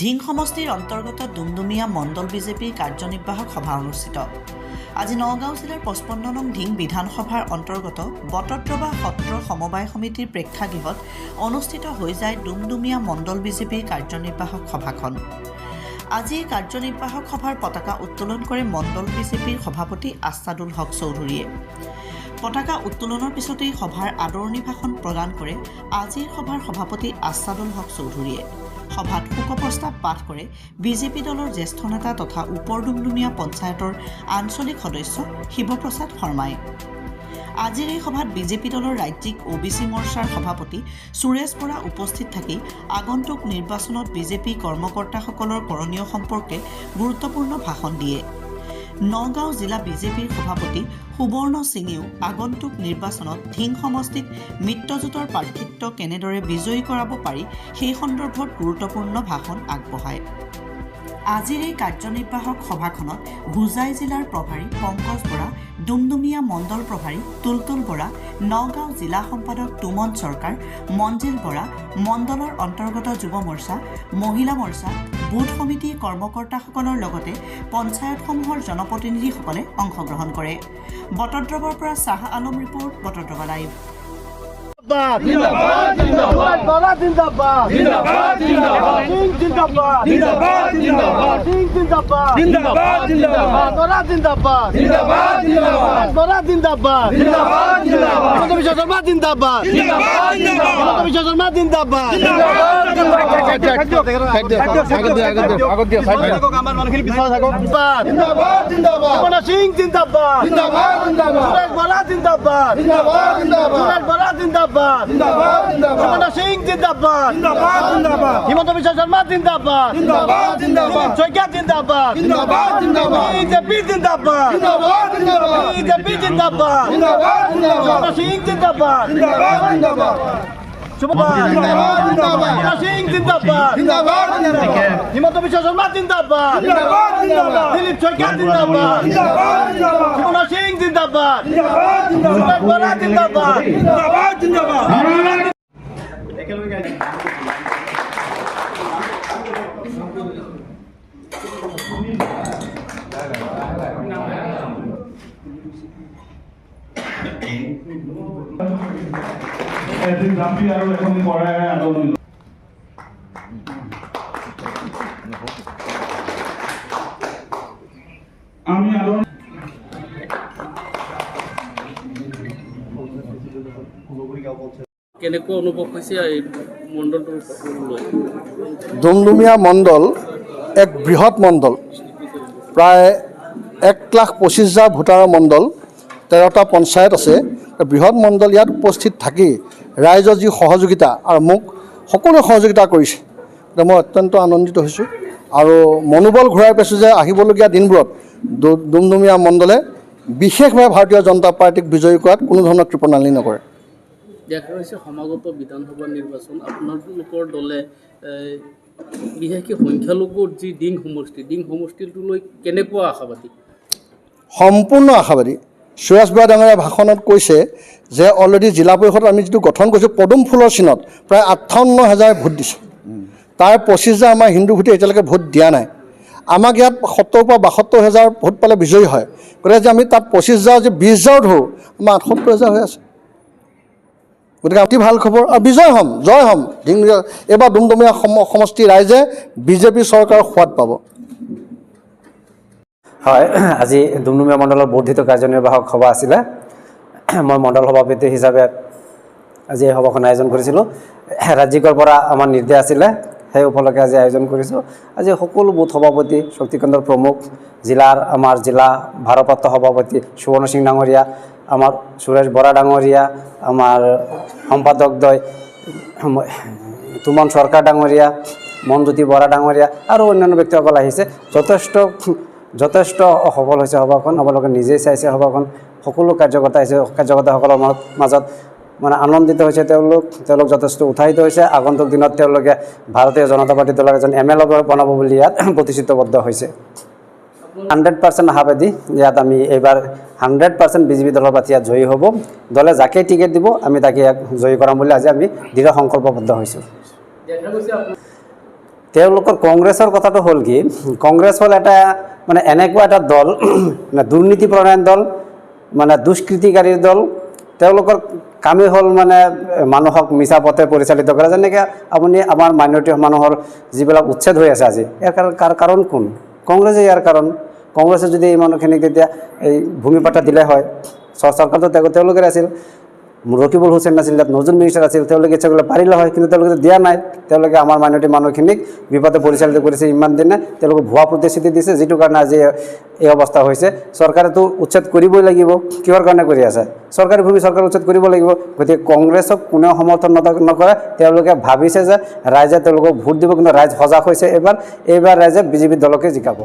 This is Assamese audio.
ধিং সমষ্টিৰ অন্তৰ্গত ডুমডুমিয়া মণ্ডল বিজেপিৰ কাৰ্যনিৰ্বাহক সভা অনুষ্ঠিত। আজি নগাঁও জিলাৰ 55 নং ধিং বিধানসভাৰ অন্তৰ্গত বটদ্ৰৱা সত্ৰ সমবায় সমিতিৰ প্ৰেক্ষাগৃহত অনুষ্ঠিত হৈ যায় ডুমডুমিয়া মণ্ডল বিজেপিৰ কাৰ্যনিৰ্বাহক সভাখন। আজি কাৰ্যনিৰ্বাহক সভাৰ পতাকা উত্তোলন কৰে মণ্ডল বিজেপিৰ সভাপতি আছাদুল হক চৌধুৰীয়ে। পতাকা উত্তোলনৰ পিছতেই সভাৰ আদৰণি ভাষণ প্ৰদান কৰে আজিৰ সভাৰ সভাপতি আছাদুল হক চৌধুৰীয়ে। সভাত শোকপ্ৰস্তাৱ পাঠ কৰে বিজেপি দলৰ জ্যেষ্ঠ নেতা তথা উত্তৰ ডুমডুমিয়া পঞ্চায়তৰ আঞ্চলিক সদস্য শিৱপ্ৰসাদ শৰ্মাই। আজিৰ এই সভাত বিজেপি দলৰ ৰাজ্যিক OBC মৰ্চাৰ সভাপতি সুৰেশ বৰা উপস্থিত থাকি আগন্তুক নিৰ্বাচনত বিজেপি কৰ্মকৰ্তাসকলৰ কৰণীয় সম্পৰ্কে গুৰুত্বপূৰ্ণ ভাষণ দিয়ে। নগাঁও জিলা বিজেপিৰ সভাপতি সুবৰ্ণ সিঙেও আগন্তুক নিৰ্বাচনত ধিং সমষ্টিত মিত্ৰজোঁটৰ প্ৰাৰ্থিত্ব কেনেদৰে বিজয়ী কৰাব পাৰি সেই সন্দৰ্ভত গুৰুত্বপূৰ্ণ ভাষণ আগবঢ়ায়। আজিৰ এই কাৰ্যনিৰ্বাহক সভাখনত হোজাই জিলাৰ প্ৰভাৰী পংকজ বৰা, ডুমডুমিয়া মণ্ডল প্ৰভাৰী তুলতুল বৰা, নগাঁও জিলা সম্পাদক তুমন চৰকাৰ, মঞ্জিল বৰা, মণ্ডলৰ অন্তৰ্গত যুৱ মৰ্চা, মহিলা মৰ্চা, বুথ সমিতিৰ কৰ্মকৰ্তাসকলৰ লগতে পঞ্চায়তসমূহৰ জনপ্ৰতিনিধিসকলে অংশগ্ৰহণ কৰে। বটদ্ৰৱাৰ পৰা শ্বাহ আলম ৰিপৰ্ট, বটদ্ৰৱা লাইভ। जिंदाबाद जिंदाबाद बड़ा जिंदाबाद जिंदाबाद जिंदाबाद सिंह जिंदाबाद जिंदाबाद जिंदाबाद सिंह जिंदाबाद जिंदाबाद जिंदाबाद बड़ा जिंदाबाद जिंदाबाद जिंदाबाद बड़ा जिंदाबाद जिंदाबाद जिंदाबाद हिमंत बिश्व शर्मा जिंदाबाद जिंदाबाद जिंदाबाद हिमंत बिश्व शर्मा जिंदाबाद जिंदाबाद जिंदाबाद जिंदाबाद सिंह जिंदाबाद जिंदाबाद जिंदाबाद बड़ा जिंदाबाद जिंदाबाद जिंदाबाद बड़ा जिंदाबाद जिंदाबाद जिंदाबाद सिंह जिंदाबाद जिंदाबाद जिंदाबाद हिमंत बिश्व शर्मा जिंदाबाद जिंदाबाद जिंदाबाद सोइका जिंदाबाद जिंदाबाद जिंदाबाद बीजेपी जिंदाबाद जिंदाबाद जिंदाबाद बीजेपी जिंदाबाद जिंदाबाद जिंदाबाद सिंह जिंदाबाद जिंदाबाद जिंदाबाद जिंदाबाद जिंदाबाद सिंह जिंदाबाद जिंदाबाद जिंदाबाद हिमंत बिश्व शर्मा जिंदाबाद जिंदाबाद जिंदाबाद दिलीप सोइका जिंदाबाद जिंदाबाद जिंदाबाद हिमंत सिंह जिंदाबाद जिंदाबाद जिंदाबाद बड़ा जिंदाबाद जिंदाबाद जिंदाबाद এদিন যাবি আৰু এখন পঢ়াই আন্দোলন আমি আন্দোলন কেনেকৈ অনুভৱ হৈছে এই মণ্ডলটোৰ লৈ? ডুমডুমিয়া মণ্ডল এক বৃহৎ মণ্ডল, প্ৰায় 1,25,000 ভোটাৰৰ মণ্ডল, 13টা পঞ্চায়ত আছে। বৃহৎ মণ্ডল ইয়াত উপস্থিত থাকি ৰাইজৰ যি সহযোগিতা আৰু মোক সকলোৱে সহযোগিতা কৰিছে, মই অত্যন্ত আনন্দিত হৈছোঁ আৰু মনোবল ঘূৰাই পাইছোঁ যে আহিবলগীয়া দিনবোৰত ডুমডুমিয়া মণ্ডলে বিশেষভাৱে ভাৰতীয় জনতা পাৰ্টীক বিজয়ী কৰাত কোনো ধৰণৰ কৃপণালি নকৰে। দেখা গৈছে সমাগত বিধানসভা নিৰ্বাচন আপোনালোকৰ দলে বিশেষকৈ সংখ্যালঘুৰ যি ডিং সমষ্টিটোলৈ কেনেকুৱা আশাবাদী? সম্পূৰ্ণ আশাবাদী। সুৰেশ বৰা ডাঙৰীয়া ভাষণত কৈছে যে অলৰেডি জিলা পৰিষদত আমি যিটো গঠন কৰিছোঁ পদুম ফুলৰ চিনত প্ৰায় 58,000 ভোট দিছে। তাৰ 25,000 আমাৰ হিন্দু ভোটে এতিয়ালৈকে ভোট দিয়া নাই। আমাক ইয়াত 70,000 পৰা 72,000 ভোট পালে বিজয়ী হয়। গতিকে যে আমি তাত 25,000 যে 20,000 ধৰোঁ, আমাৰ 78,000 হৈ আছে। গতিকে অতি ভাল খবৰ আৰু বিজয় হ'ম, জয় হ'ম। এইবাৰ ডুমডুমিয়া সমষ্টি ৰাইজে বিজেপি চৰকাৰৰ সোৱাদ পাব। হয়, আজি ডুমডুমিয়া মণ্ডলৰ বৰ্ধিত কাৰ্যনিৰ্বাহক সভা আছিলে। মই মণ্ডল সভাপতি হিচাপে আজি এই সভাখন আয়োজন কৰিছিলোঁ। ৰাজ্যিকৰ পৰা আমাৰ নিৰ্দেশ আছিলে, সেই উপলক্ষে আজি আয়োজন কৰিছোঁ। আজি সকলো বুথ সভাপতি, শক্তিকেন্দ্ৰৰ প্ৰমুখ, আমাৰ জিলা ভাৰপ্ৰাপ্ত সভাপতি সুবৰ্ণ সিং ডাঙৰীয়া, আমাৰ সুৰেশ বৰা ডাঙৰীয়া, আমাৰ সম্পাদকদ্বয় তুমন চৰকাৰ ডাঙৰীয়া, মনজ্যোতি বৰা ডাঙৰীয়া আৰু অন্যান্য ব্যক্তিসকল আহিছে। যথেষ্ট সফল হৈছে সভাখন। আপোনালোকে নিজেই চাইছে সভাখন, সকলো কাৰ্যকৰ্তাসকলৰ মাজত মানে আনন্দিত হৈছে। তেওঁলোক যথেষ্ট উৎসাহিত হৈছে। আগন্তুক দিনত তেওঁলোকে ভাৰতীয় জনতা পাৰ্টী দলৰ এজন MLA বনাব বুলি ইয়াত প্ৰতিশ্ৰুতিবদ্ধ হৈছে। 100% আশাবাদী। ইয়াত আমি এইবাৰ 100% বিজেপি দলৰ প্ৰাৰ্থী ইয়াত জয়ী হ'ব। দলে যাকে টিকেট দিব আমি তাকে ইয়াক জয়ী কৰাম বুলি আজি আমি দৃঢ় সংকল্পবদ্ধ হৈছোঁ। তেওঁলোকৰ কংগ্ৰেছৰ কথাটো হ'ল কি, কংগ্ৰেছ হ'ল এটা মানে এনেকুৱা এটা দল মানে দুৰ্নীতি প্ৰধান দল, মানে দুষ্কৃতিকাৰীৰ দল। তেওঁলোকৰ কামেই হ'ল মানে মানুহক মিছা পথে পৰিচালিত কৰা। যেনেকৈ আপুনি আমাৰ মাইনৰিটি মানুহৰ যিবিলাক উচ্ছেদ হৈ আছে আজি, ইয়াৰ কাৰণ কোন? কংগ্ৰেছে ইয়াৰ কাৰণ। কংগ্ৰেছে যদি এই মানুহখিনিক তেতিয়া এই ভূমি পাট্টা দিলে হয়, চৰকাৰটো তেওঁলোকে আছিল, ৰকিবুল হুছেইন আছিল, তাত নতুন মিনিষ্টাৰ আছিল, তেওঁলোকে ইচ্ছা কৰিলে পাৰিলে হয়, কিন্তু তেওঁলোকে দিয়া নাই। তেওঁলোকে আমাৰ মাইনৰিটি মানুহখিনিক বিপদে পৰিচালিত কৰিছে ইমান দিনে, তেওঁলোকে ভুৱা প্ৰতিশ্ৰুতি দিছে, যিটো কাৰণে আজি এই অৱস্থা হৈছে। চৰকাৰেতো উচ্ছেদ কৰিবই লাগিব, কিহৰ কাৰণে কৰি আছে? চৰকাৰী ভূমি চৰকাৰে উচ্ছেদ কৰিব লাগিব। গতিকে কংগ্ৰেছক কোনেও সমৰ্থন নকৰে। তেওঁলোকে ভাবিছে যে ৰাইজে তেওঁলোকক ভোট দিব, কিন্তু ৰাইজ সজাগ হৈছে। এইবাৰ ৰাইজে বিজেপি দলকে জিকাব।